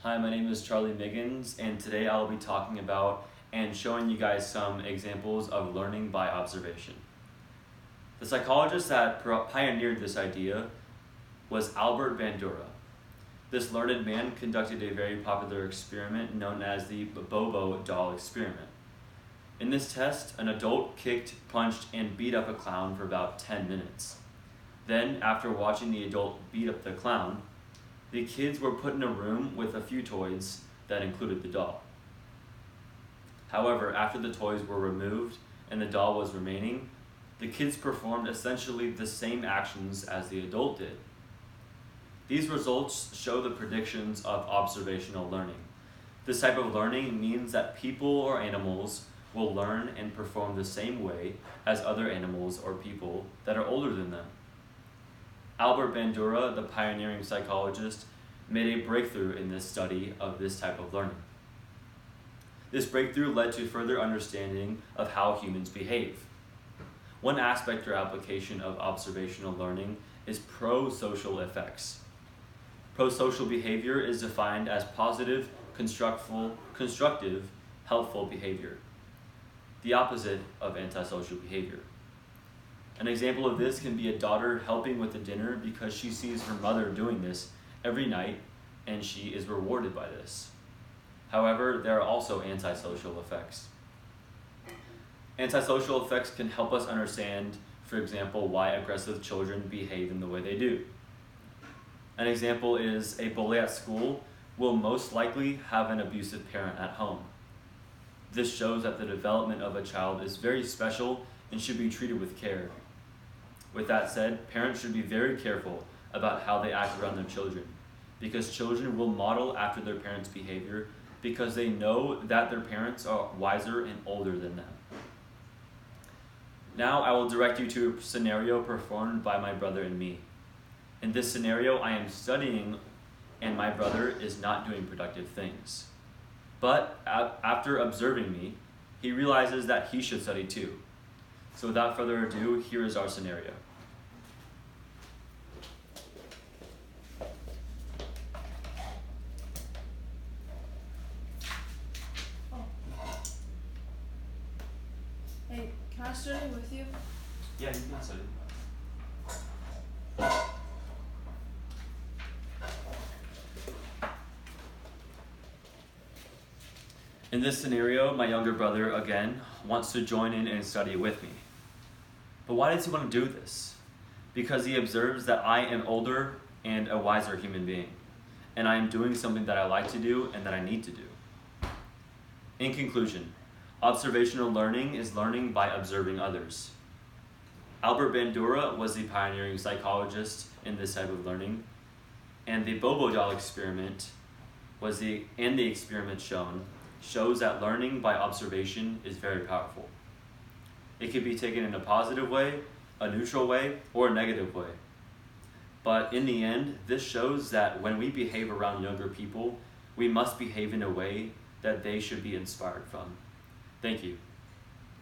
Hi, my name is Charlie Miggins, and today I'll be talking about and showing you guys some examples of learning by observation. The psychologist that pioneered this idea was Albert Bandura. This learned man conducted a very popular experiment known as the Bobo doll experiment. In this test, an adult kicked, punched, and beat up a clown for about 10 minutes. Then, after watching the adult beat up the clown, the kids were put in a room with a few toys that included the doll. However, after the toys were removed and the doll was remaining, the kids performed essentially the same actions as the adult did. These results show the predictions of observational learning. This type of learning means that people or animals will learn and perform the same way as other animals or people that are older than them. Albert Bandura, the pioneering psychologist, made a breakthrough in this study of this type of learning. This breakthrough led to further understanding of how humans behave. One aspect or application of observational learning is pro-social effects. Pro-social behavior is defined as positive, constructive, helpful behavior, the opposite of antisocial behavior. An example of this can be a daughter helping with the dinner because she sees her mother doing this every night and she is rewarded by this. However, there are also antisocial effects. Antisocial effects can help us understand, for example, why aggressive children behave in the way they do. An example is a bully at school will most likely have an abusive parent at home. This shows that the development of a child is very special and should be treated with care. With that said, parents should be very careful about how they act around their children, because children will model after their parents' behavior because they know that their parents are wiser and older than them. Now I will direct you to a scenario performed by my brother and me. In this scenario, I am studying and my brother is not doing productive things. But after observing me, he realizes that he should study too. So without further ado, here is our scenario. Hey, can I study with you? Yeah, you can study. In this scenario, my younger brother, again, wants to join in and study with me. But why does he want to do this? Because he observes that I am older and a wiser human being, and I am doing something that I like to do and that I need to do. In conclusion, observational learning is learning by observing others. Albert Bandura was the pioneering psychologist in this type of learning, and the Bobo doll experiment the experiment shows that learning by observation is very powerful. It can be taken in a positive way, a neutral way, or a negative way. But in the end, this shows that when we behave around younger people, we must behave in a way that they should be inspired from. Thank you.